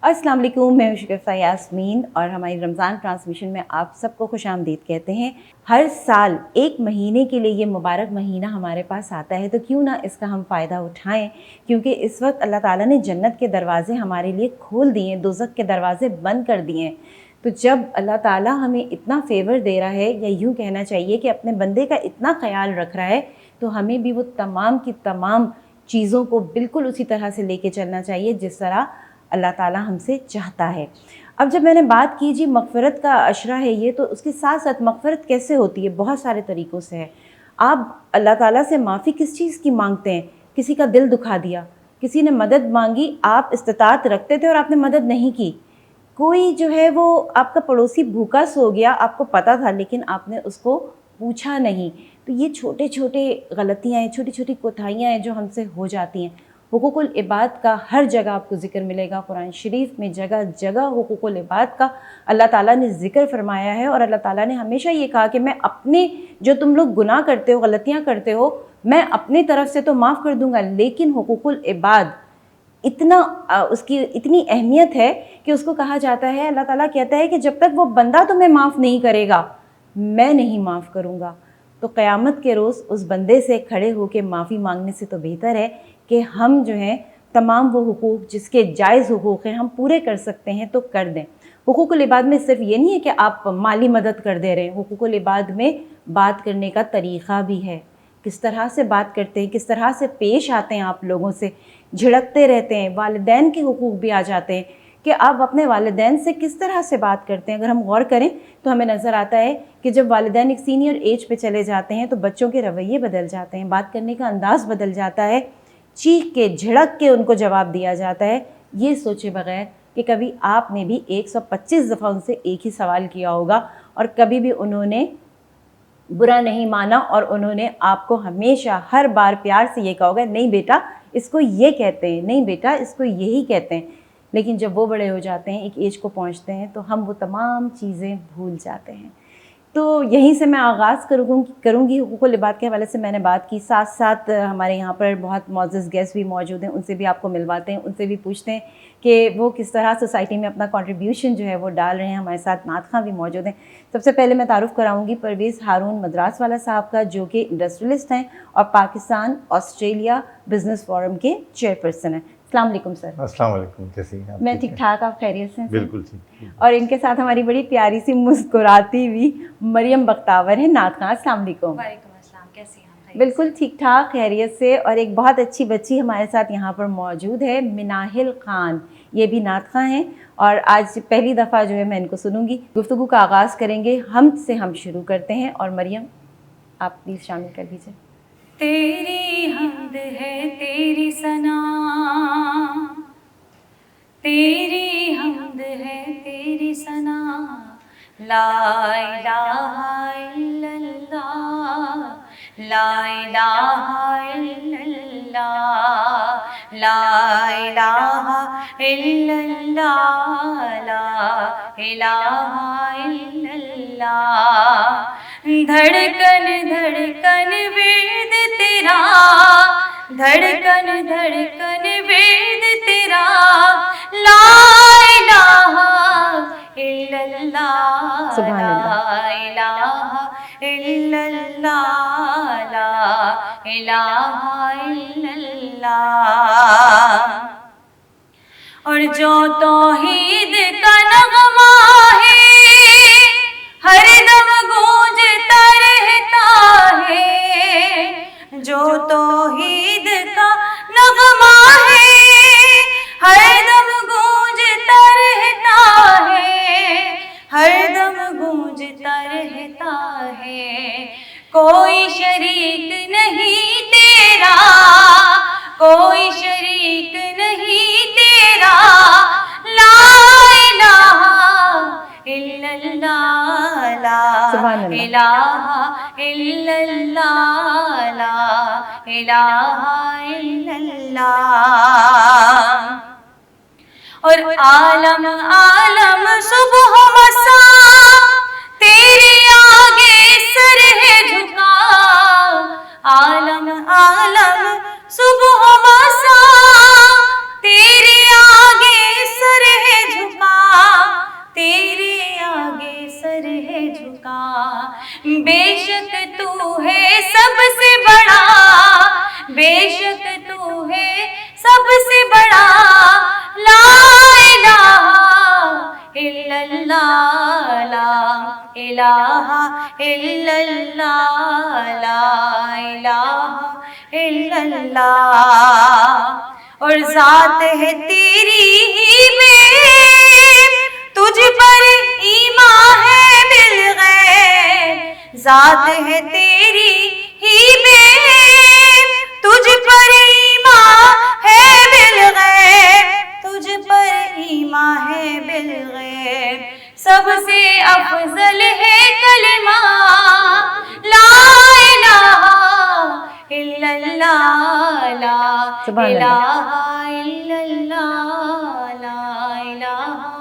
अस्सलाम वालेकुम, मैं हूं शगुफ्ता यास्मीन और हमारी रमज़ान ट्रांसमिशन में आप सबको खुशामदीद कहते हैं। हर साल एक महीने के लिए ये मुबारक महीना हमारे पास आता है, तो क्यों ना इसका हम फ़ायदा उठाएं, क्योंकि इस वक्त अल्लाह ताला ने जन्नत के दरवाज़े हमारे लिए खोल दिए हैं, दोज़ख के दरवाज़े बंद कर दिए हैं। तो जब अल्लाह ताला हमें इतना फ़ेवर दे रहा है, या यूँ कहना चाहिए कि अपने बंदे का इतना ख्याल रख रहा है, तो हमें भी वो तमाम की तमाम चीज़ों को बिल्कुल उसी तरह से लेके चलना चाहिए जिस तरह अल्लाह ताला हमसे चाहता है। अब जब मैंने बात की जी मग़फ़िरत का अशरा है ये, तो उसके साथ साथ मग़फ़िरत कैसे होती है, बहुत सारे तरीक़ों से है। आप अल्लाह ताला से माफ़ी किस चीज़ की मांगते हैं? किसी का दिल दुखा दिया, किसी ने मदद मांगी, आप इस्तिताअत रखते थे और आपने मदद नहीं की। कोई जो है वो आपका पड़ोसी भूखा सो गया, आपको पता था लेकिन आपने उसको पूछा नहीं। तो ये छोटे छोटे गलतियाँ हैं, छोटी छोटी कोताहियाँ हैं जो हमसे हो जाती हैं। हुकूकुल इबाद का हर जगह आपको ज़िक्र मिलेगा। कुरान शरीफ में जगह जगह हुकूकुल इबाद का अल्लाह ताला ने ज़िक्र फरमाया है, और अल्लाह ताला ने हमेशा ये कहा कि मैं अपने जो तुम लोग गुनाह करते हो, गलतियाँ करते हो, मैं अपनी तरफ से तो माफ़ कर दूँगा, लेकिन हुकूकुल इबाद इतना उसकी इतनी अहमियत है कि उसको कहा जाता है, अल्लाह ताला कहता है कि जब तक वो बंदा तुम्हें माफ़ नहीं करेगा, मैं नहीं माफ़ करूँगा। तो क़यामत के रोज़ उस बंदे से खड़े होकर माफ़ी मांगने से तो बेहतर है कि हम जो हैं तमाम वो हुकूक जिसके जायज़ हुकूक हैं हम पूरे कर सकते हैं तो कर दें। हुकूकुल इबाद में सिर्फ ये नहीं है कि आप माली मदद कर दे रहे हैं, हुकूकुल इबाद में बात करने का तरीक़ा भी है। किस तरह से बात करते हैं, किस तरह से पेश आते हैं, आप लोगों से झिड़कते रहते हैं। वालिदैन के हुकूक भी आ जाते हैं कि आप अपने वालिदैन से किस तरह से बात करते हैं। अगर हम गौर करें तो हमें नज़र आता है कि जब वालिदैन एक सीनियर एज पे चले जाते हैं तो बच्चों के रवैये बदल जाते हैं, बात करने का अंदाज़ बदल जाता है, चीख के झिड़क के उनको जवाब दिया जाता है, ये सोचे बगैर कि कभी आपने भी 125 दफ़ा उनसे एक ही सवाल किया होगा और कभी भी उन्होंने बुरा नहीं माना, और उन्होंने आपको हमेशा हर बार प्यार से ये कहा होगा, नहीं बेटा इसको ये कहते हैं, नहीं बेटा इसको यही कहते हैं। लेकिन जब वो बड़े हो जाते हैं, एक एज को पहुंचते हैं, तो हम वो तमाम चीज़ें भूल जाते हैं। तो यहीं से मैं आगाज़ करूँगी हुकूकुल इबाद के हवाले से मैंने बात की। साथ साथ हमारे यहाँ पर बहुत मौजूद गेस्ट भी मौजूद हैं, उनसे भी आपको मिलवाते हैं, उनसे भी पूछते हैं कि वो किस तरह सोसाइटी में अपना कंट्रीब्यूशन जो है वो डाल रहे हैं। हमारे साथ नात खां भी मौजूद हैं। सबसे पहले मैं तारुफ़ कराऊँगी परवेज़ हारून मद्रास वाला साहब का, जो कि इंडस्ट्रियलिस्ट हैं और पाकिस्तान ऑस्ट्रेलिया बिज़नेस फोरम के चेयरपर्सन हैं। अस्सलाम वालेकुम सर। अस्सलाम वालेकुम, कैसी हैं आप? मैं ठीक ठाक, आप खैरियत से हैं? बिल्कुल ठीक। और इनके साथ हमारी बड़ी प्यारी सी मुस्कुराती हुई मरियम बख्तावर है। नात खां, अस्सलाम वालेकुम। वालेकुम अस्सलाम, कैसी हैं? बिल्कुल ठीक ठाक, खैरियत से। और एक बहुत अच्छी बच्ची हमारे साथ यहाँ पर मौजूद है, मिनाहिल खान, ये भी नात खां हैं और आज पहली दफ़ा जो है मैं इनको सुनूंगी। गुफ्तगू का आगाज़ करेंगे, हम से हम शुरू करते हैं, और मरियम आप प्लीज़ शामिल कर दीजिए। तेरी हम्द है तेरी सना, तेरी हम्द है तेरी सना, ला इलाहा इल्लल्लाह, ला इलाहा इल्लल्लाह, ला इलाहा इल्लल्लाह, ला इलाहा इल्लल्लाह। धड़कन धड़कन वेद तेरा, धड़कन धड़कन वेद तेरा, ला इलाहा इल्लल्लाह, सुभान अल्लाह। ला इलाहा इल्लल्लाह, ला इलाहा इल्लल्लाह। और जो तौहीद का नगमा है हर दम गूंजता रहता है, जो तौहीद का नगमा है हर दम गूंजता रहता है, हर दम गूंजता रहता है। कोई शरीक नहीं तेरा, कोई शरीक नहीं तेरा, ला इलाहा इल्लल्लाह, ला इलाहा इल्लल्लाह, ला इलाहा इल्लल्लाह। और आलम आलम सुबह मसा तेरे आगे सर है झुका, आलम आलम सुबह मसा तेरे आगे सर है बेशक तू है सबसे बड़ा, बेशक तू है सबसे बड़ा, ला इलाहा इल्लल्लाह, ला इलाहा इल्लल्लाह, ला इलाहा इल्लल्लाह। और जात है तेरी ही में, तुझ पर ईमान है बिलगैब, जात है तेरी ही में, तुझ पर ईमान है बिलगैब, तुझ पर ईमान है बिलगैब। सबसे अफजल है कलिमा, ला इलाहा इल्लल्लाह, ला सुभान अल्लाह। इलाहा इल्लल्लाह, ला इलाहा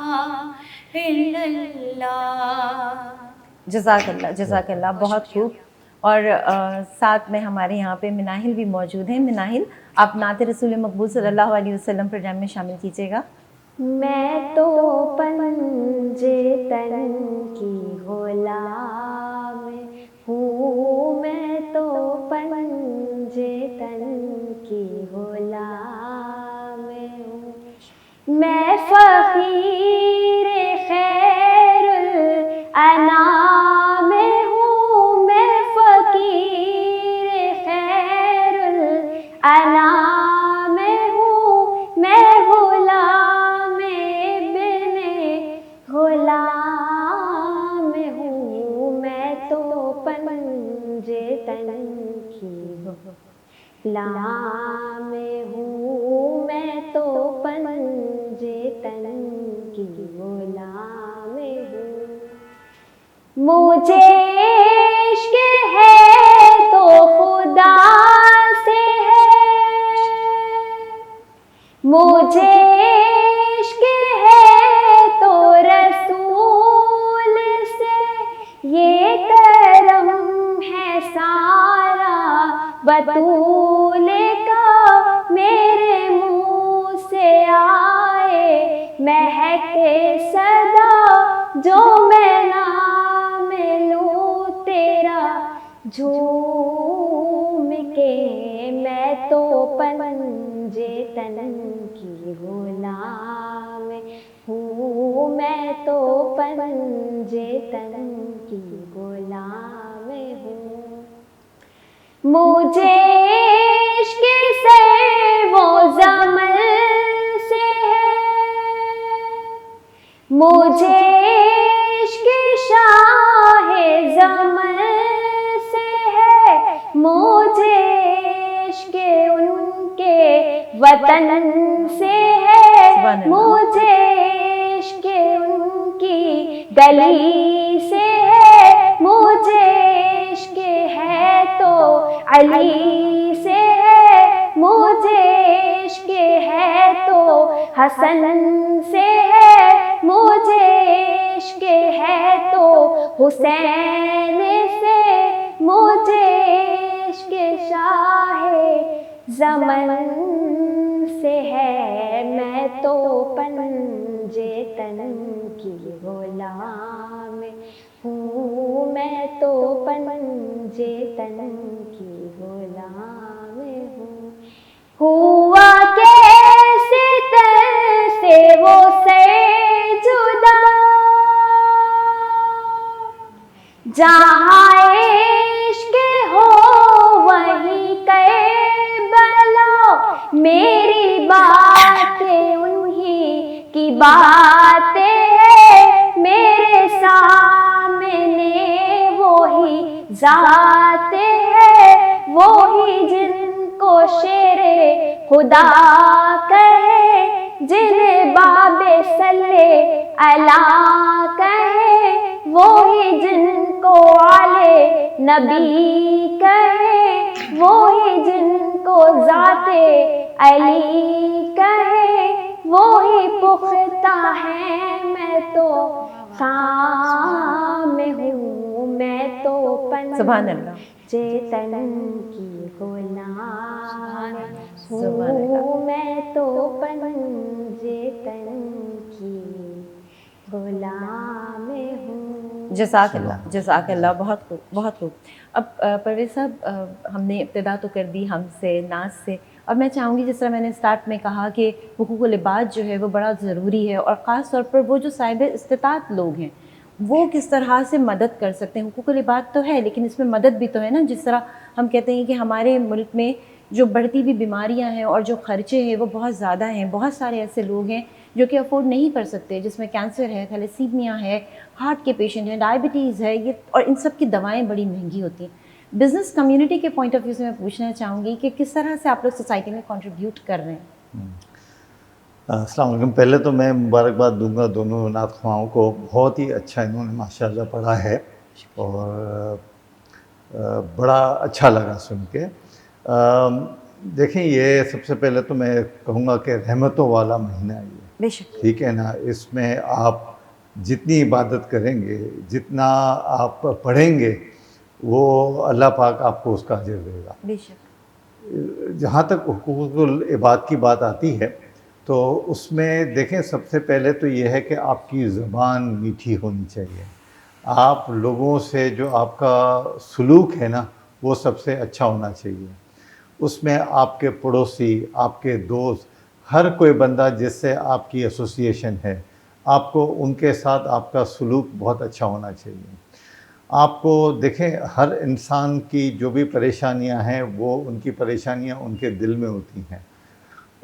इल्लल्लाह। जज़ाकल्लाह, बहुत खूब। और साथ में हमारे यहाँ पे मिनाहिल भी मौजूद हैं। मिनाहिल, आप नात रसूल मकबूल सल्लल्लाहु अलैहि वसल्लम प्रोग्राम में शामिल कीजिएगा। मैं तो पंजे तन की गुलाम हूँ, मैं तो पंजे तन की गुलाम हूँ, मैं फ़कीर खैरुल अनाम हूँ, मैं फ़कीर खैरुल अनाम हूँ, मैं गुलाम इब्ने गुलाम हूँ, मैं तो पंजे तन की गुलाम हूँ, मैं तो पंजे तन की गुलाम हूँ। मुझे इश्क है तो खुदा से है, मुझे इश्क है तो रसूल से, ये करम है सारा बतूल का, मेरे मुँह से आए महके सदा, जो मैं नाम लूँ तेरा झूम के, मैं तो पंजे तन की गुलाम हूँ, मैं तो पंजे तन की गुलाम हूँ। मुझे इश्क से वो ज़मन से है, मुझे इश्क शाहे ज़मन से है, मुझे इश्क उनके वतन से है, मुझे इश्क उनकी गली से है, मुझे इश्क है तो अली से है, मुझे इश्क है तो हसन से है, मुझे इश्क है तो हुसैन से, मुझे इश्क शाहे ज़मन से है, मैं तो पंजे तन की गुलाम हूँ, मैं तो पंजे तन की गुलाम हूँ। हुआ कैसे तैसे वो से जुदा, जहाँ इश्क हो वहीं करबला, मेरी बातें उन्हीं की बातें हैं, मेरे सामने वही ज़ातें हैं, वही जिनको शेरे खुदा कहे, जिन्हें बाबे सल्ले अला कहे, वही जिनको आले नबी कहे, वही जिनको ज़ाते अली कहे, वही पुख्ता है, मैं तो काम हूँ, मैं तो सुभान अल्लाह। चेतन की गुलाम सुभान हूँ, अल्लाह। मैं तो पंजे तन की गुलाम हूँ। जज़ाकल्लाह, बहुत खूब, बहुत खूब। अब परवेज़ साहब, हमने इब्तिदा तो कर दी हमसे, नाज से, और मैं चाहूँगी जिस तरह मैंने स्टार्ट में कहा कि हुकूकुल इबाद जो है वो बड़ा ज़रूरी है, और ख़ास तौर पर वो जो साहिब इस्तिताअत लोग हैं वो किस तरह से मदद कर सकते हैं। हुकूकुल इबाद तो है लेकिन इसमें मदद भी तो है ना। जिस तरह हम कहते हैं कि हमारे मुल्क में जो बढ़ती हुई बीमारियां हैं और जो ख़र्चे हैं वो बहुत ज़्यादा हैं, बहुत सारे ऐसे लोग हैं जो कि अफोर्ड नहीं कर सकते, जिसमें कैंसर है, थैलेसीमिया है, हार्ट के पेशेंट हैं, डायबिटीज़ है, ये और इन सब की दवाएं बड़ी महंगी होती हैं। बिज़नेस कम्युनिटी के पॉइंट ऑफ व्यू से मैं पूछना चाहूँगी कि किस तरह से आप लोग सोसाइटी में कंट्रीब्यूट कर रहे हैं। अस्सलाम वालेकुम। पहले तो मैं मुबारकबाद दूंगा दोनों नात ख्वाओं को, बहुत ही अच्छा इन्होंने माशाल्लाह पढ़ा है और बड़ा अच्छा लगा सुन के। देखें, ये सबसे पहले तो मैं कहूँगा कि रहमतों वाला महीना है ये, बेशक, ठीक है ना। इसमें आप जितनी इबादत करेंगे, जितना आप पढ़ेंगे, वो अल्लाह पाक आपको उसका अजर देगा। बेशक। जहाँ तक हुकूकुल इबाद की बात आती है तो उसमें देखें, सबसे पहले तो ये है कि आपकी ज़बान मीठी होनी चाहिए। आप लोगों से जो आपका सलूक है ना वो सबसे अच्छा होना चाहिए। उसमें आपके पड़ोसी, आपके दोस्त, हर कोई बंदा जिससे आपकी एसोसिएशन है, आपको उनके साथ आपका सलूक बहुत अच्छा होना चाहिए। आपको देखें, हर इंसान की जो भी परेशानियां हैं वो उनकी परेशानियां उनके दिल में होती हैं।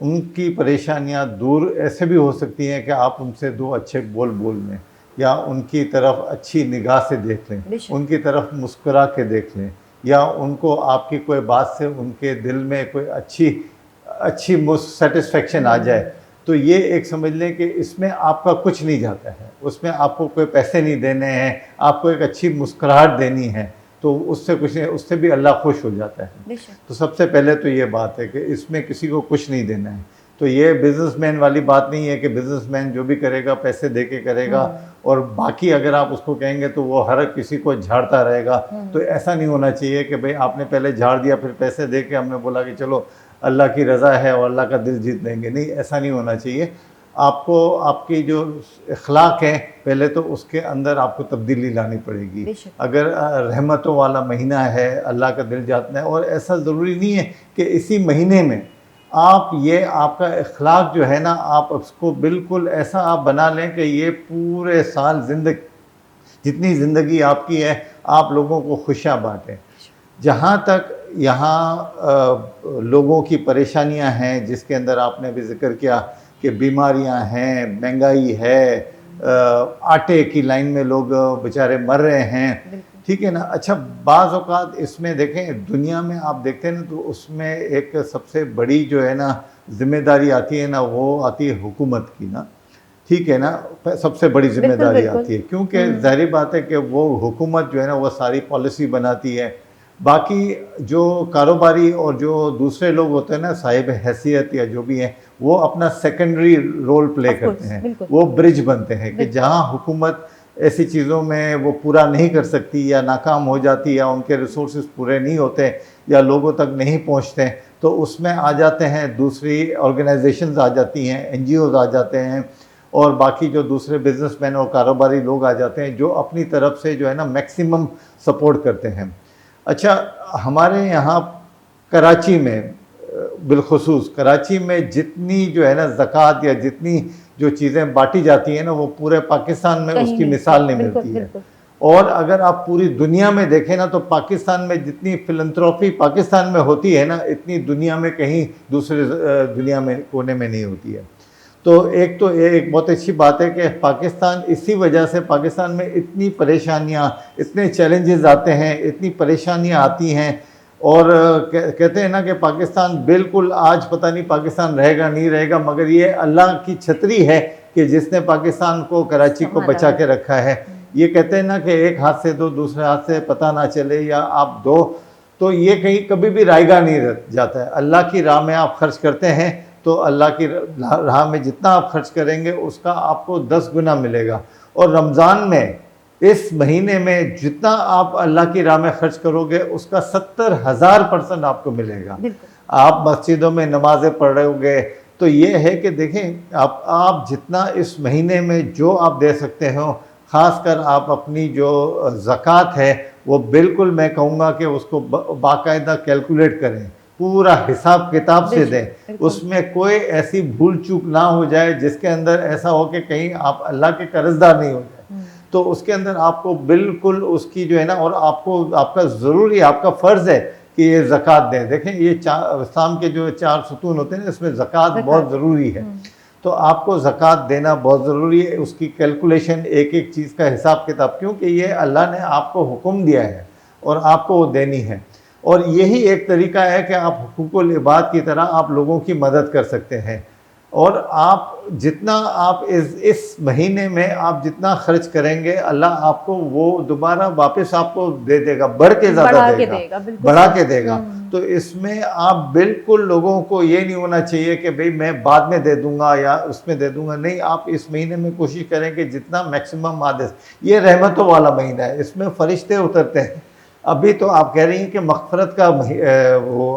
उनकी परेशानियां दूर ऐसे भी हो सकती हैं कि आप उनसे दो अच्छे बोल बोल लें या उनकी तरफ अच्छी निगाह से देख लें, उनकी तरफ मुस्कुरा के देख लें, या उनको आपकी कोई बात से उनके दिल में कोई अच्छी सेटिस्फेक्शन आ जाए, तो ये एक समझ लें कि इसमें आपका कुछ नहीं जाता है। उसमें आपको कोई पैसे नहीं देने हैं, आपको एक अच्छी मुस्कुराहट देनी है, तो उससे कुछ नहीं, उससे भी अल्लाह खुश हो जाता है। तो सबसे पहले तो ये बात है कि इसमें किसी को कुछ नहीं देना है। तो ये बिजनेसमैन वाली बात नहीं है कि बिजनेसमैन जो भी करेगा पैसे दे के करेगा और बाकी अगर आप उसको कहेंगे तो वो हर किसी को झाड़ता रहेगा। तो ऐसा नहीं होना चाहिए कि भाई आपने पहले झाड़ दिया फिर पैसे दे के हमने बोला कि चलो अल्लाह की रज़ा है और अल्लाह का दिल जीत लेंगे। नहीं, ऐसा नहीं होना चाहिए। आपको आपकी जो अखलाक है पहले तो उसके अंदर आपको तब्दीली लानी पड़ेगी। अगर रहमतों वाला महीना है, अल्लाह का दिल जातना है, और ऐसा ज़रूरी नहीं है कि इसी महीने में आप ये आपका अखलाक जो है ना आप उसको बिल्कुल ऐसा आप बना लें कि ये पूरे साल जितनी ज़िंदगी आपकी है आप लोगों को खुशियाँ बाँटें। जहाँ तक यहाँ लोगों की परेशानियाँ हैं जिसके अंदर आपने भी जिक्र किया कि बीमारियां हैं, महंगाई है, आटे की लाइन में लोग बेचारे मर रहे हैं, ठीक है ना। अच्छा, बाज़ औक़ात इसमें देखें दुनिया में आप देखते हैं ना तो उसमें एक सबसे बड़ी जो है ना जिम्मेदारी आती है ना, वो आती है हुकूमत की ना, ठीक है ना। सबसे बड़ी जिम्मेदारी आती है क्योंकि ज़ाहिर बात है कि वो हुकूमत जो है ना वो सारी पॉलिसी बनाती है। बाकी जो कारोबारी और जो दूसरे लोग होते हैं ना साहिब हैसियत या जो भी हैं वो अपना सेकेंडरी रोल प्ले करते हैं, वो ब्रिज बनते हैं कि जहां हुकूमत ऐसी चीज़ों में वो पूरा नहीं कर सकती या नाकाम हो जाती या उनके रिसोर्सेज पूरे नहीं होते या लोगों तक नहीं पहुंचते, तो उसमें आ जाते हैं दूसरी ऑर्गेनाइजेशंस आ जाती हैं, NGOs आ जाते हैं और बाकी जो दूसरे बिजनेसमैन और कारोबारी लोग आ जाते हैं जो अपनी तरफ से जो है ना मैक्सिमम सपोर्ट करते हैं। अच्छा, हमारे यहाँ कराची में बिलखुसूस कराची में जितनी जो है ना ज़कात या जितनी जो चीज़ें बांटी जाती हैं ना वो पूरे पाकिस्तान में उसकी मिसाल नहीं मिलती है। और अगर आप पूरी दुनिया में देखें ना तो पाकिस्तान में जितनी फिलंथ्रोपी पाकिस्तान में होती है ना इतनी दुनिया में कहीं दूसरे दुनिया में कोने में नहीं होती है। तो एक बहुत अच्छी बात है कि पाकिस्तान इसी वजह से पाकिस्तान में इतनी परेशानियां, इतने चैलेंजेस आते हैं, इतनी परेशानियां आती हैं और कहते हैं ना कि पाकिस्तान बिल्कुल आज पता नहीं पाकिस्तान रहेगा नहीं रहेगा, मगर ये अल्लाह की छतरी है कि जिसने पाकिस्तान को कराची को बचा के रखा है। ये कहते हैं ना कि एक हाथ से दो दूसरे हाथ से पता ना चले या आप दो, तो ये कहीं कभी भी रायगा नहीं रह जाता है। अल्लाह की राह में आप खर्च करते हैं तो अल्लाह की राह में जितना आप खर्च करेंगे उसका आपको 10 गुना मिलेगा। और रमज़ान में इस महीने में जितना आप अल्लाह की राह में खर्च करोगे उसका 70,000% आपको मिलेगा। आप मस्जिदों में नमाज़ें पढ़ रहोगे तो ये है कि देखें आप जितना इस महीने में जो आप दे सकते हो, ख़ासकर आप अपनी जो ज़कात है वो बिल्कुल मैं कहूँगा कि उसको बाकायदा कैलकुलेट करें, पूरा हिसाब किताब से दें, उसमें कोई ऐसी भूल चूक ना हो जाए जिसके अंदर ऐसा हो कि कहीं आप अल्लाह के कर्जदार नहीं हो जाए। तो उसके अंदर आपको बिल्कुल उसकी जो है ना, और आपको आपका ज़रूरी आपका फ़र्ज़ है कि ये ज़कात दें। देखें ये इस्लाम के जो 4 सुतून होते हैं इसमें ज़कात बहुत ज़रूरी है, तो आपको ज़कात देना बहुत ज़रूरी है। उसकी कैलकुलेशन, एक एक चीज़ का हिसाब किताब, क्योंकि ये अल्लाह ने आपको हुक्म दिया है और आपको वो देनी है। और यही एक तरीका है कि आप हुकूकुल इबाद की तरह आप लोगों की मदद कर सकते हैं। और आप जितना आप इस महीने में आप जितना खर्च करेंगे, अल्लाह आपको वो दोबारा वापस आपको दे देगा, बढ़ के ज़्यादा देगा, बढ़ा के देगा। तो इसमें आप बिल्कुल लोगों को ये नहीं होना चाहिए कि भाई मैं बाद में दे दूंगा या उसमें दे दूंगा, नहीं, आप इस महीने में कोशिश करें कि जितना मैक्सिमम आदेश, ये रहमतों वाला महीना है, इसमें फरिश्ते उतरते हैं। अभी तो आप कह रही हैं कि मग़फ़िरत का वो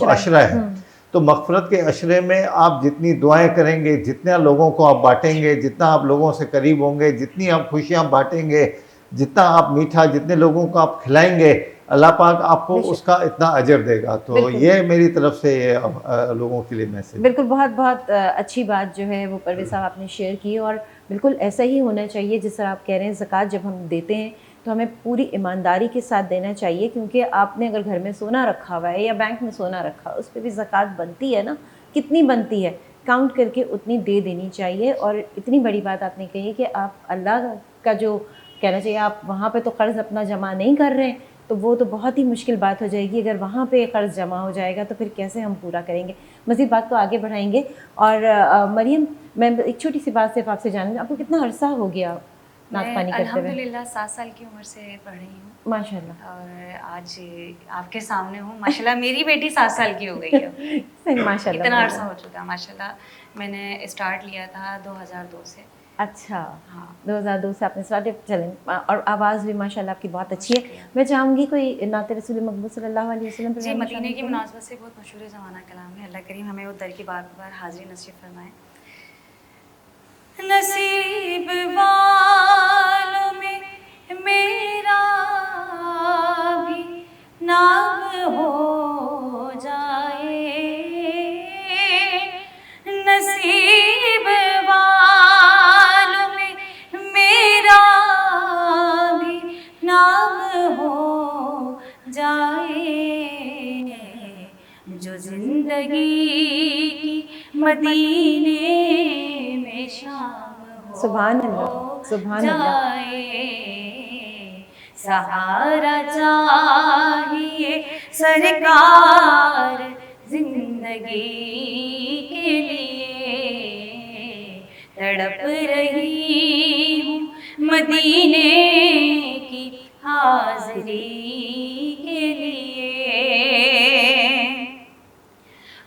अशरा है, तो मग़फ़िरत के अशरे में आप जितनी दुआएं करेंगे, जितने लोगों को आप बांटेंगे, जितना आप लोगों से करीब होंगे, जितनी आप खुशियां बांटेंगे, जितना आप मीठा जितने लोगों को आप खिलाएंगे, अल्लाह पाक आपको उसका इतना अजर देगा। तो ये मेरी तरफ से लोगों के लिए मैसेज। बिल्कुल, बहुत बहुत अच्छी बात जो है वो परवेज़ साहब आपने शेयर की, और बिल्कुल ऐसा ही होना चाहिए जिस तरह आप कह रहे हैं। ज़कात जब हम देते हैं तो हमें पूरी ईमानदारी के साथ देना चाहिए, क्योंकि आपने अगर घर में सोना रखा हुआ है या बैंक में सोना रखा है, उस पर भी ज़कात बनती है ना, कितनी बनती है, काउंट करके उतनी दे देनी चाहिए। और इतनी बड़ी बात आपने कही कि आप अल्लाह का जो कहना चाहिए, आप वहाँ पे तो कर्ज़ अपना जमा नहीं कर रहे हैं, तो वो तो बहुत ही मुश्किल बात हो जाएगी। अगर वहाँ पे कर्ज़ जमा हो जाएगा तो फिर कैसे हम पूरा करेंगे। मज़ीद बात को आगे बढ़ाएंगे। और मरियम, मैं एक छोटी सी बात सिर्फ आपसे जानूँगी, आपको कितना अरसा हो गया नाज़पानी करते हुए? अल्हम्दुलिल्लाह 7 साल की उम्र से पढ़ रही हूँ माशाल्लाह। और आज आपके सामने हूँ। माशाल्लाह मेरी बेटी 7 साल की हो गई है। सही, माशाल्लाह, इतना अरसा हो चुका है माशाल्लाह। मैंने स्टार्ट लिया था 2002 से। अच्छा, हाँ, 2002 से आपने स्टार्ट। चलें, और आवाज़ भी माशाल्लाह आपकी बहुत अच्छी है। मैं चाहूँगी कोई नाते रसूल मकबूल सल्लल्लाहु अलैहि वसल्लम पर जी, मदीने की मुनासबत से बहुत मशहूर ज़माना कलाम है। अल्लाह करीम हमें वो दर की बार बार हाज़िरी नसीब फरमाए। नसीब वालों में मेरा भी नाम हो जाए, नसीब वालों में मेरा भी नाम हो जाए, जो जिंदगी की मदीने में शाम हो सुभान अल्लाह, सुभान अल्लाह। सहारा चाहिए सरकार जिंदगी के लिए, तड़प रही हूँ मदीने की हाज़िरी के लिए।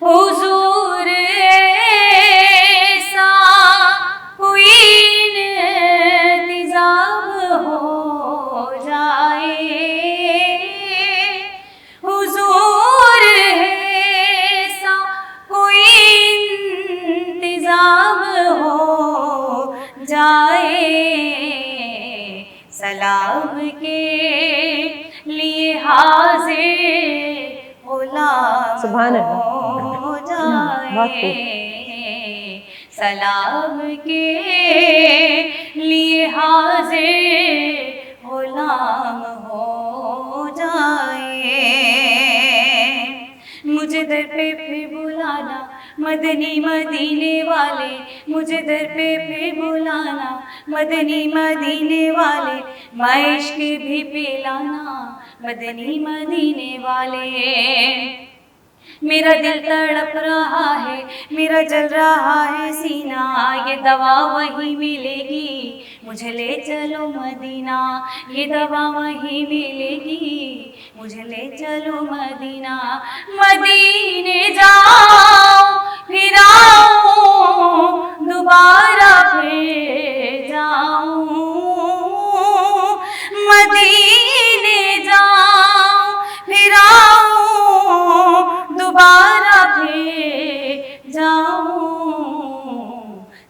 हुजूर ऐसा कोई इंतज़ाम हो जाए, हुजूर ऐसा कोई इंतज़ाम हो जाए, सलाम के लिए हाज़िर गुलाम सुभान अल्लाह। हो जाए, सलाम के लिए हाज़िर गुलाम हो जाए। मुझे दर पे फिर बुलाना मदनी मदीने वाले, मुझे दर पे फिर बुलाना मदनी मदीने वाले, मैं इश्क भी पिलाना मदनी मदीने वाले। मेरा दिल तड़प रहा है, मेरा जल रहा है सीना, ये दवा वहीं मिलेगी, मुझे ले चलो मदीना, ये दवा वहीं मिलेगी, मुझे ले चलो मदीना। मदीने जाओ फिर आओ, दोबारा फिर जाऊं, मदीने जाओ फिर आओ, दोबारा फिर जाऊं,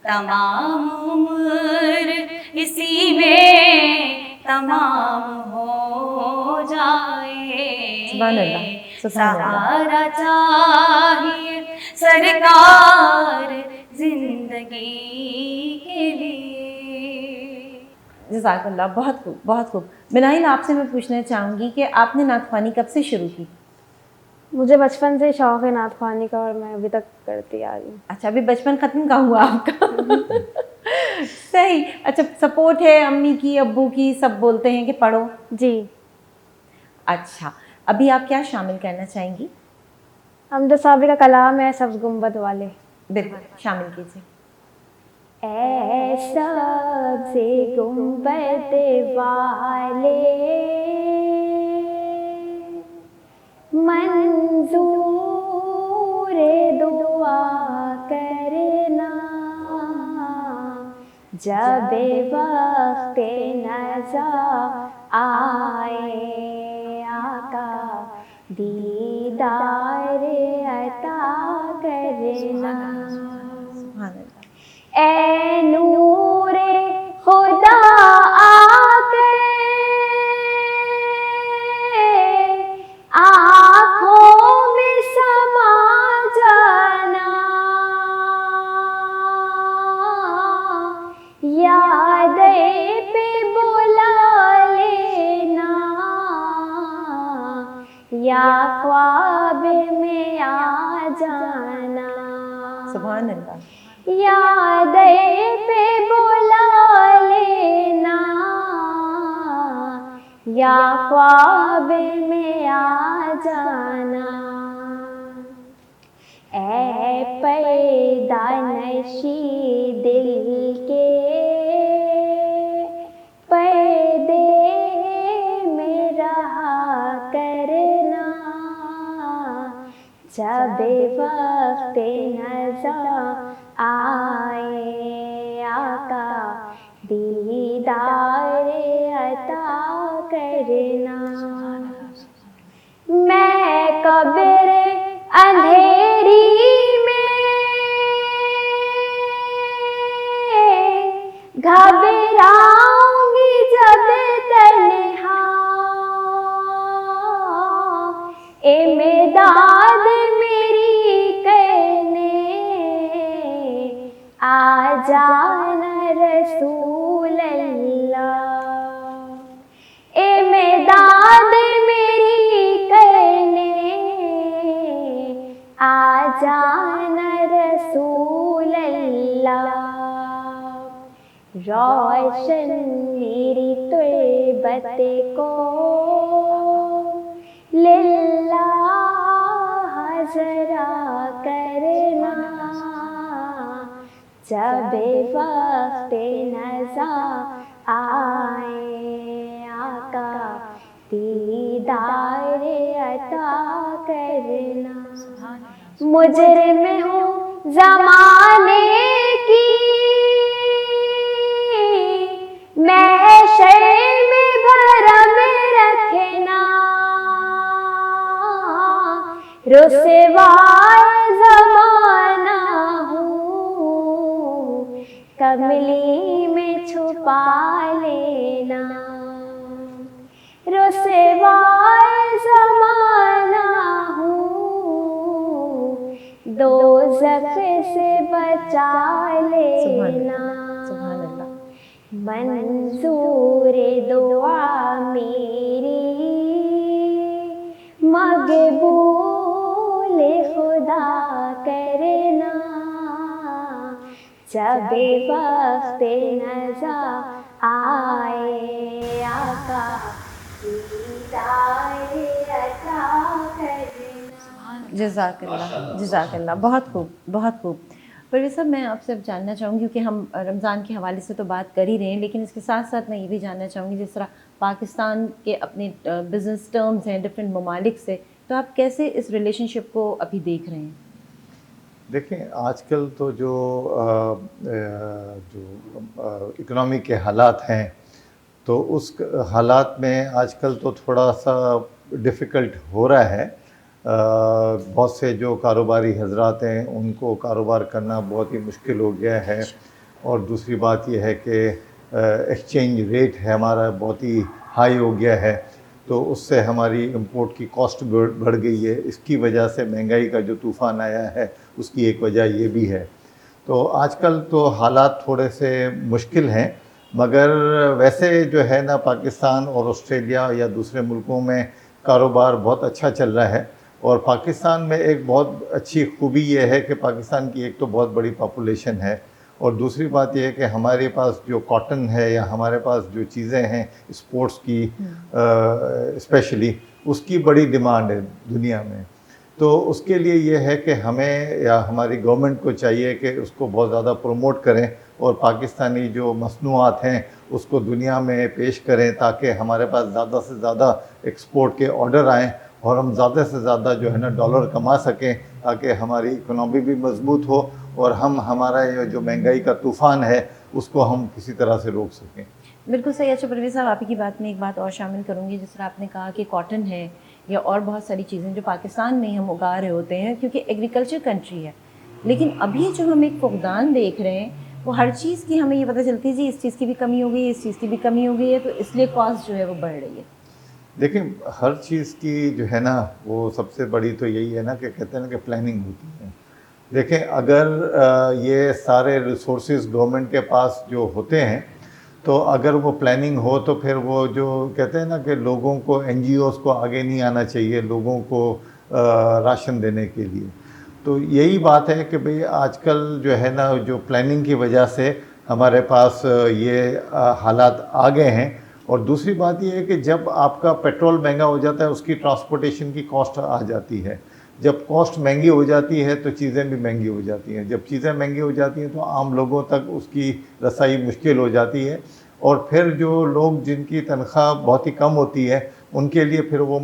तमाम उम्र इसी में तमाम हो जाए। सुभान अल्लाह, सुभान अल्लाह। सहारा चाहिए सरकार जिंदगी के लिए। जज़ाकल्लाह, बहुत खूब, बहुत खूब। मिनाइल, आपसे मैं पूछना चाहूँगी कि आपने नात ख़्वानी कब से शुरू की? मुझे बचपन से शौक़ है नात ख़्वानी का और मैं अभी तक करती आ रही हूँ। अच्छा, अभी बचपन ख़त्म का हुआ आपका? सही। अच्छा, सपोर्ट है अम्मी की, अब्बू की, सब बोलते हैं कि पढ़ो? जी। अच्छा, अभी आप क्या शामिल करना चाहेंगी? हमजा साहब का कलाम है सब्ज़ गुंबद वाले। बिल्कुल, शामिल कीजिए। ऐ सब्ज़ गुंबद वाले मंजूर दुआ करना, जब वक्त नज़ा आए आका दीदार अता करना। सुभान अल्लाह। ऐ नूरे खुदा आके आँखों में समा जाना, याद पे बुला लेना, या ख्वाब में आ जाना। सुभान अल्लाह। याद पे बुला लेना, या ख्वाब में आ जाना। ऐ पैदा नशी दिल के पर्दे में रहा करना, जब वक्त नज़ा आए आका दीदार अता करना। मैं कब्र अंधेरी में घबराऊंगी जब तन्हा, इमदाद मेरी करने आ जाना रसूल अल्लाह, इमदाद मेरी करने आ जाना रसूल अल्लाह। रोशन मेरी तुर्बत को लिल्लाह जरा करना, जब वक्त नज़ा आए आका दीदार अता करना। मुजरिम हूँ ज़माने की महशर में भरम रखना, रुसवाए ज़माना हूँ कमली में छुपा लेना, रुसवाए ज़माना हूँ दोज़ख से बचा लेना। सुभान अल्लाह। मंजूर दुआ मेरी मकबूल खुदा करना, जब वक्त नज़ा आए आका दीदार अता करना। जज़ाकल्लाह, जज़ाकल्लाह, बहुत खूब, बहुत खूब। परवेज़ साहब, मैं आपसे अब जानना चाहूँगी, क्योंकि हम रमज़ान के हवाले से तो बात कर ही रहे हैं, लेकिन इसके साथ साथ मैं ये भी जानना चाहूँगी, जिस तरह पाकिस्तान के अपने बिज़नेस टर्म्स हैं डिफरेंट ममालिक से, तो आप कैसे इस रिलेशनशिप को अभी देख रहे हैं? देखें, आजकल तो जो इकनॉमी के हालात हैं, तो उस हालात में आजकल तो थोड़ा सा डिफ़िकल्ट हो रहा है। बहुत से जो कारोबारी हजरात हैं उनको कारोबार करना बहुत ही मुश्किल हो गया है। और दूसरी बात यह है कि एक्सचेंज रेट है हमारा बहुत ही हाई हो गया है, तो उससे हमारी इंपोर्ट की कॉस्ट बढ़ गई है। इसकी वजह से महंगाई का जो तूफ़ान आया है उसकी एक वजह ये भी है। तो आजकल तो हालात थोड़े से मुश्किल हैं, मगर वैसे जो है ना पाकिस्तान और ऑस्ट्रेलिया या दूसरे मुल्कों में कारोबार बहुत अच्छा चल रहा है। और पाकिस्तान में एक बहुत अच्छी खूबी ये है कि पाकिस्तान की एक तो बहुत बड़ी पॉपुलेशन है, और दूसरी बात यह है कि हमारे पास जो कॉटन है या हमारे पास जो चीज़ें हैं स्पोर्ट्स की स्पेशली, उसकी बड़ी डिमांड है दुनिया में। तो उसके लिए ये है कि हमें या हमारी गवर्नमेंट को चाहिए कि उसको बहुत ज़्यादा प्रमोट करें और पाकिस्तानी जो मसनूआत हैं उसको दुनिया में पेश करें, ताकि हमारे पास ज़्यादा से ज़्यादा एक्सपोर्ट के ऑर्डर आएँ और हम ज़्यादा से ज़्यादा जो है ना डॉलर कमा सकें, ताकि हमारी इकोनॉमी भी मजबूत हो और हम हमारा ये जो महंगाई का तूफ़ान है उसको हम किसी तरह से रोक सकें। बिल्कुल सही। अच्छा परवेज़ साहब, आप ही की बात में एक बात और शामिल करूँगी। जिस तरह आपने कहा कि कॉटन है या और बहुत सारी चीज़ें जो पाकिस्तान में हम उगा रहे होते हैं क्योंकि एग्रीकल्चर कंट्री है, लेकिन अभी जो हम एक फुकदान देख रहे हैं वो हर चीज़ की हमें ये पता चलती है जी इस चीज़ की भी कमी हो गई है, इस चीज़ की भी कमी हो गई है, तो इसलिए कॉस्ट जो है वो बढ़ रही है। देखिए, हर चीज़ की जो है ना वो सबसे बड़ी तो यही है ना कि कहते हैं ना कि प्लानिंग होती है। देखें, अगर ये सारे रिसोर्सेज गवर्नमेंट के पास जो होते हैं, तो अगर वो प्लानिंग हो तो फिर वो जो कहते हैं ना कि लोगों को, एनजीओज़ को आगे नहीं आना चाहिए लोगों को राशन देने के लिए। तो यही बात है कि भाई आजकल जो है ना जो प्लानिंग की वजह से हमारे पास ये हालात आ गए हैं। और दूसरी बात ये है कि जब आपका पेट्रोल महंगा हो जाता है उसकी ट्रांसपोर्टेशन की कॉस्ट आ जाती है। जब कॉस्ट महंगी हो जाती है तो चीज़ें भी महंगी हो जाती हैं। जब चीज़ें महंगी हो जाती हैं तो आम लोगों तक उसकी रसाई मुश्किल हो जाती है, और फिर जो लोग जिनकी तनख्वाह बहुत ही कम होती है उनके लिए फिर वो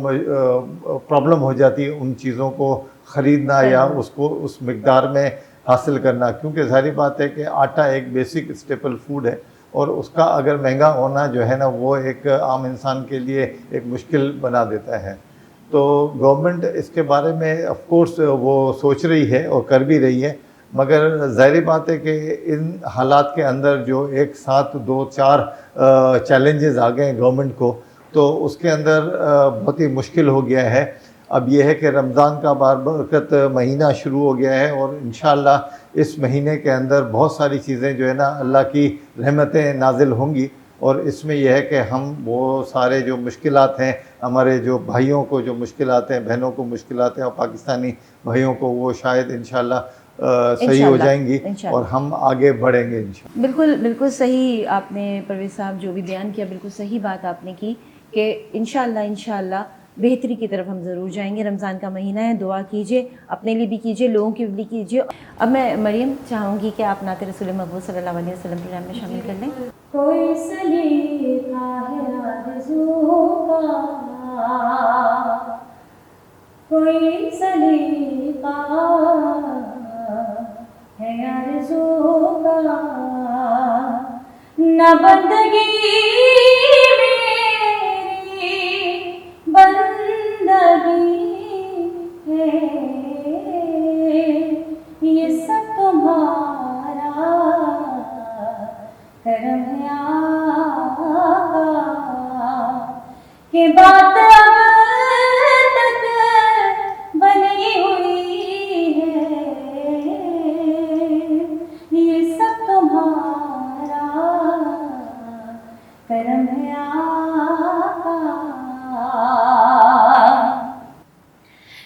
प्रॉब्लम हो जाती है उन चीज़ों को ख़रीदना या उसको उस मिक़दार में हासिल करना, क्योंकि ज़ाहिर बात है कि आटा एक बेसिक स्टेपल फूड है और उसका अगर महंगा होना जो है ना वो एक आम इंसान के लिए एक मुश्किल बना देता है। तो गवर्नमेंट इसके बारे में ऑफ कोर्स वो सोच रही है और कर भी रही है, मगर ज़ाहिर बात है कि इन हालात के अंदर जो एक साथ 2-4 चैलेंजेस आ गए हैं गवर्नमेंट को, तो उसके अंदर बहुत ही मुश्किल हो गया है। अब यह है कि रमज़ान का बारबरकत महीना शुरू हो गया है और इंशाअल्लाह इस महीने के अंदर बहुत सारी चीज़ें जो है ना अल्लाह की रहमतें नाजिल होंगी, और इसमें यह है कि हम वो सारे जो मुश्किलात हैं, हमारे जो भाइयों को जो मुश्किलात हैं, बहनों को मुश्किलात हैं और पाकिस्तानी भाइयों को, वो शायद इंशाअल्लाह सही हो जाएंगी और हम आगे बढ़ेंगे इंशाअल्लाह। बिल्कुल बिल्कुल सही आपने परवेज़ साहब जो भी बयान किया, बिल्कुल सही बात आपने की कि इंशाअल्लाह बेहतरी की तरफ हम ज़रूर जाएंगे। रमज़ान का महीना है, दुआ कीजिए, अपने लिए भी कीजिए, लोगों के लिए कीजिए। अब मैं मरियम चाहूँगी कि आप नाते रसूल मक़बूल सल्लल्लाहु अलैहि वसल्लम प्रोग्राम में शामिल कर लें। कोई सलीका है आरज़ू का, कोई सलीका है आरज़ू का, न बंदगी बंदगी है, ये सब तुम्हारा करम है आका, के बात अब तक बनी हुई है, ये सब तुम्हारा करम है आका।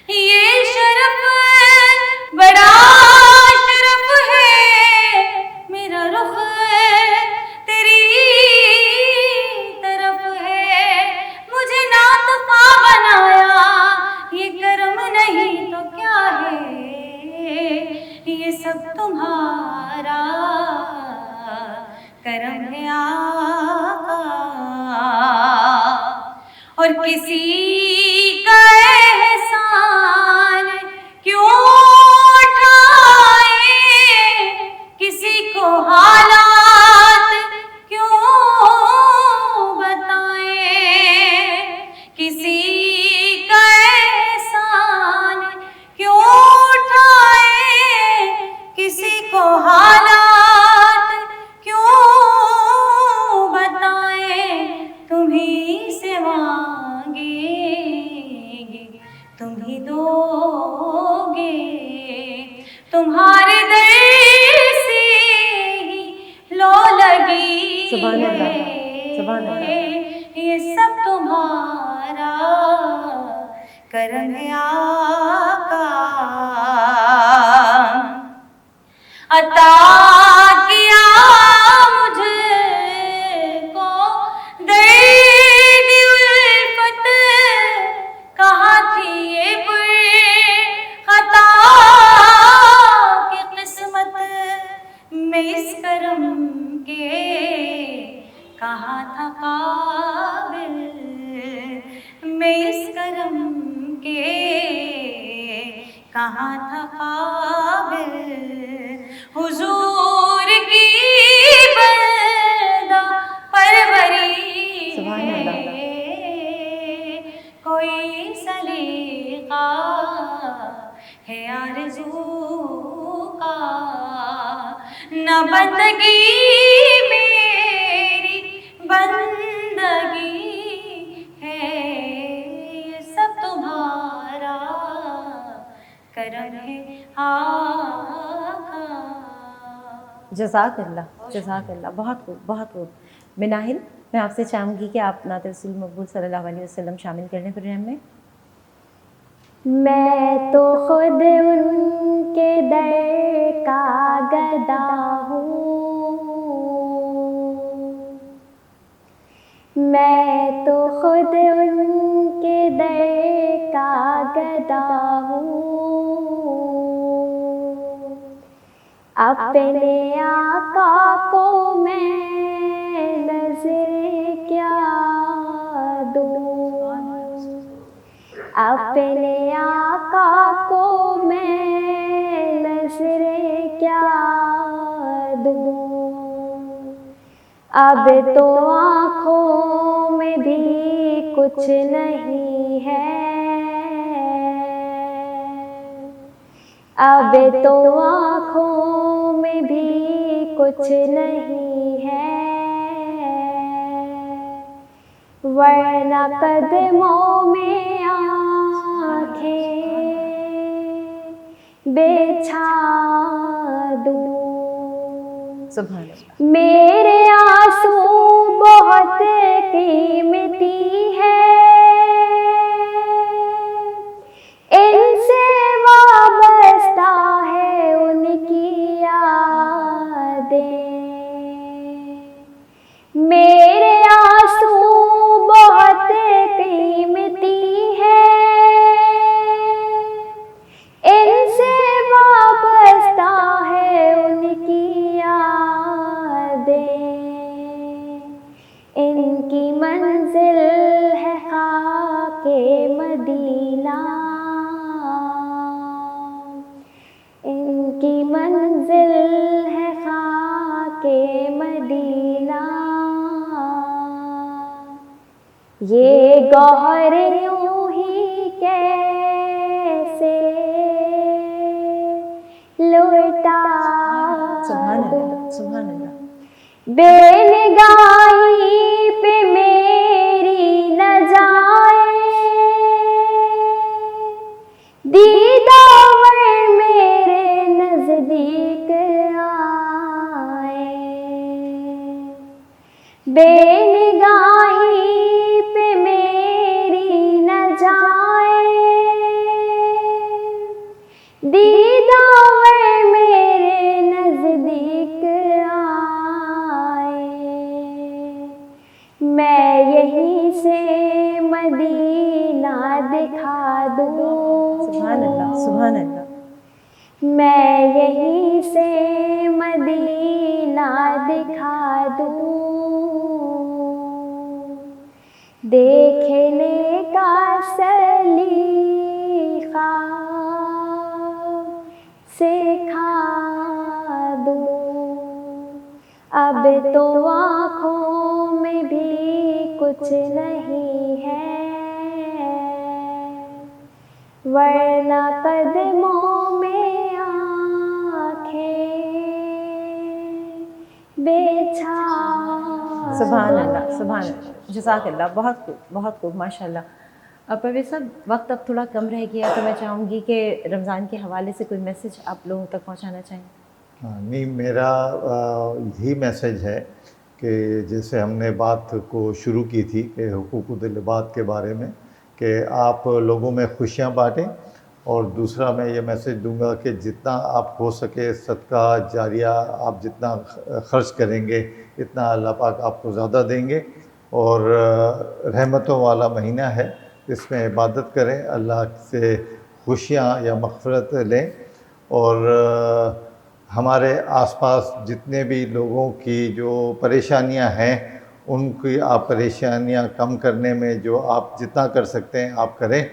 ये शरफ बड़ा शरफ है, मेरा रुख तेरी तरफ है, मुझे नातफा बनाया ये करम नहीं तो क्या है, ये सब तुम्हारा करम है आका। और किसी का एहसान क्यों उठाए, किसी को हालात क्यों बताए, किसी का एहसान क्यों उठाए, किसी को हालात क्यों सुभान अल्लाह। ये सब तुम्हारा करम है आका। अता किया मुझको दर्द उल्फत, कहाँ थी ये खता की किस्मत में इस करम के, कहाँ था काबिल में इस करम के, कहाँ था काबिल। हुजूर की बंदा परवरी सुभान अल्लाह। है, कोई सलीका है आरज़ू का, न बंदगी मेरी बंदगी है, ये सब तुम्हारा करम है आका। जज़ाकल्लाह, बहुत खूब, बहुत खूब। मिनाहिल, मैं आपसे चाहूँगी कि आप नात रसूल मकबूल सल्लल्लाहु अलैहि वसल्लम शामिल कर लें प्रोग्राम में। मैं तो खुद उनके दर का गदा हूँ, मैं तो खुद उनके दर का गदा हूँ। अपने आका को मैं नज़र क्या दूँ, अपने आका को मैं नज़र क्या दूँ। अब तो आँखों में भी कुछ नहीं है, अब तो आँखों में भी कुछ नहीं है, वरना कदमों में आँखें बिछा दूँ। सुभान अल्लाह। मेरे आंसू बहुत कीमती है, इनसे वाबस्ता है उनकी यादें। मेरे आंसू बहुत कीमती है, इनसे वाबस्ता है उनकी यादें। इनकी मंजिल है खाके मदीना, इनकी मंजिल है खाके मदीना। ये गौहर यूं ही कैसे लौटा सुभान दूं, अल्लाह, सुभान अल्लाह। बेनगाही पे मेरी न जाए, दीदार मेरे नजदीक आए। बेनगाही पे मेरी न जाए, दीदार मेरे नजदीक आए। मैं यहीं से मदीना दिखा दूँ, सुभान अल्लाह, सुभान अल्लाह। मैं यहीं से मदीना दिखा दूँ। देखने का सलीका सिखा दूँ। अब तो आँखों में भी कुछ नहीं है, वरना कदमों में आँखें बिछा। सुभान अल्लाह, सुभान अल्लाह, जज़ाकल्लाह, बहुत खूब, बहुत खूब, माशाल्लाह। अब परवेज़ साहब, वक्त अब थोड़ा कम रह गया, तो मैं चाहूँगी कि रमज़ान के हवाले से कोई मैसेज आप लोगों तक पहुँचाना चाहें। हाँ, नहीं, मेरा यही मैसेज है कि जैसे हमने बात को शुरू की थी कि हुकूकुल इबाद के बारे में, कि आप लोगों में खुशियाँ बाँटें, और दूसरा मैं ये मैसेज दूंगा कि जितना आप हो सके सदका जारिया आप जितना खर्च करेंगे इतना अल्लाह पाक आपको ज़्यादा देंगे। और रहमतों वाला महीना है, इसमें इबादत करें, अल्लाह से खुशियाँ या मग़फ़िरत लें। और हमारे आसपास जितने भी लोगों की जो परेशानियां हैं उनकी आप परेशानियां कम करने में जो आप जितना कर सकते हैं आप करें,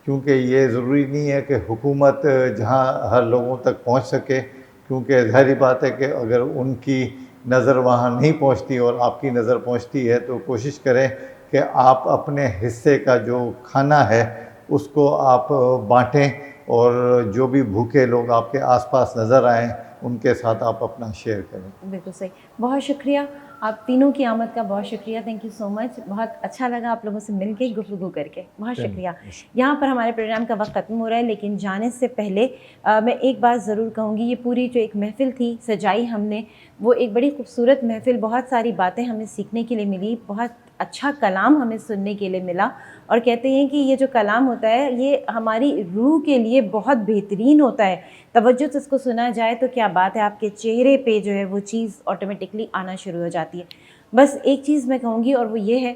क्योंकि ये ज़रूरी नहीं है कि हुकूमत जहां हर लोगों तक पहुंच सके, क्योंकि ज़ाहिर बात है कि अगर उनकी नज़र वहां नहीं पहुंचती और आपकी नज़र पहुंचती है तो कोशिश करें कि आप अपने हिस्से का जो खाना है उसको आप बांटें, और जो भी भूखे लोग आपके आसपास नज़र आएँ उनके साथ आप अपना शेयर करें। बिल्कुल सही। बहुत शुक्रिया आप तीनों की आमद का, बहुत शुक्रिया, थैंक यू सो मच। बहुत अच्छा लगा आप लोगों से मिलके, गुफ्तगू करके, बहुत शुक्रिया। यहाँ पर हमारे प्रोग्राम का वक्त ख़त्म हो रहा है, लेकिन जाने से पहले मैं एक बात ज़रूर कहूँगी। ये पूरी जो एक महफ़िल थी सजाई हमने, वो एक बड़ी खूबसूरत महफ़िल, बहुत सारी बातें हमें सीखने के लिए मिली, बहुत अच्छा कलाम हमें सुनने के लिए मिला। और कहते हैं कि ये जो कलाम होता है ये हमारी रूह के लिए बहुत बेहतरीन होता है, तवज्जो से इसको सुना जाए तो क्या बात है, आपके चेहरे पे जो है वो चीज़ ऑटोमेटिकली आना शुरू हो जाती है। बस एक चीज़ मैं कहूँगी और वो ये है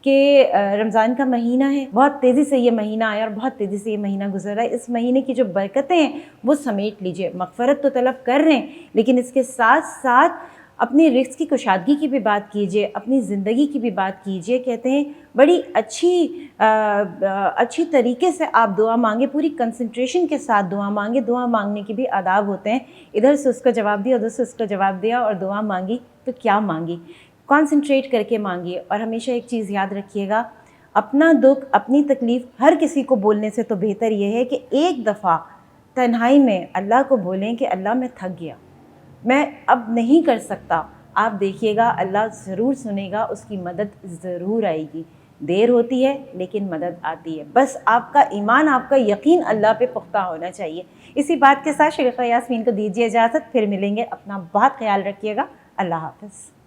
कि रमज़ान का महीना है, बहुत तेज़ी से ये महीना आया और बहुत तेज़ी से ये महीना गुजर रहा है। इस महीने की जो बरकतें हैं वो समेट लीजिए। मग़फ़िरत तो तलब कर रहे हैं, लेकिन इसके साथ साथ अपनी रिज़्क़ की कुशादगी की भी बात कीजिए, अपनी ज़िंदगी की भी बात कीजिए। कहते हैं बड़ी अच्छी तरीके से आप दुआ मांगे, पूरी कंसंट्रेशन के साथ दुआ मांगे। दुआ मांगने के भी आदाब होते हैं, इधर से उसका जवाब दिया, उधर से उसका जवाब दिया और दुआ मांगी तो क्या मांगी, कॉन्सन्ट्रेट करके मांगिए। और हमेशा एक चीज़ याद रखिएगा, अपना दुख अपनी तकलीफ़ हर किसी को बोलने से तो बेहतर ये है कि एक दफ़ा तन्हाई में अल्लाह को बोलें कि अल्लाह मैं थक गया, मैं अब नहीं कर सकता। आप देखिएगा अल्लाह ज़रूर सुनेगा, उसकी मदद ज़रूर आएगी। देर होती है लेकिन मदद आती है। बस आपका ईमान, आपका यकीन अल्लाह पे पुख्ता होना चाहिए। इसी बात के साथ शरीफ़ा यास्मीन को दीजिए इजाज़त, फिर मिलेंगे। अपना बहुत ख्याल रखिएगा। अल्लाह हाफ़िज़।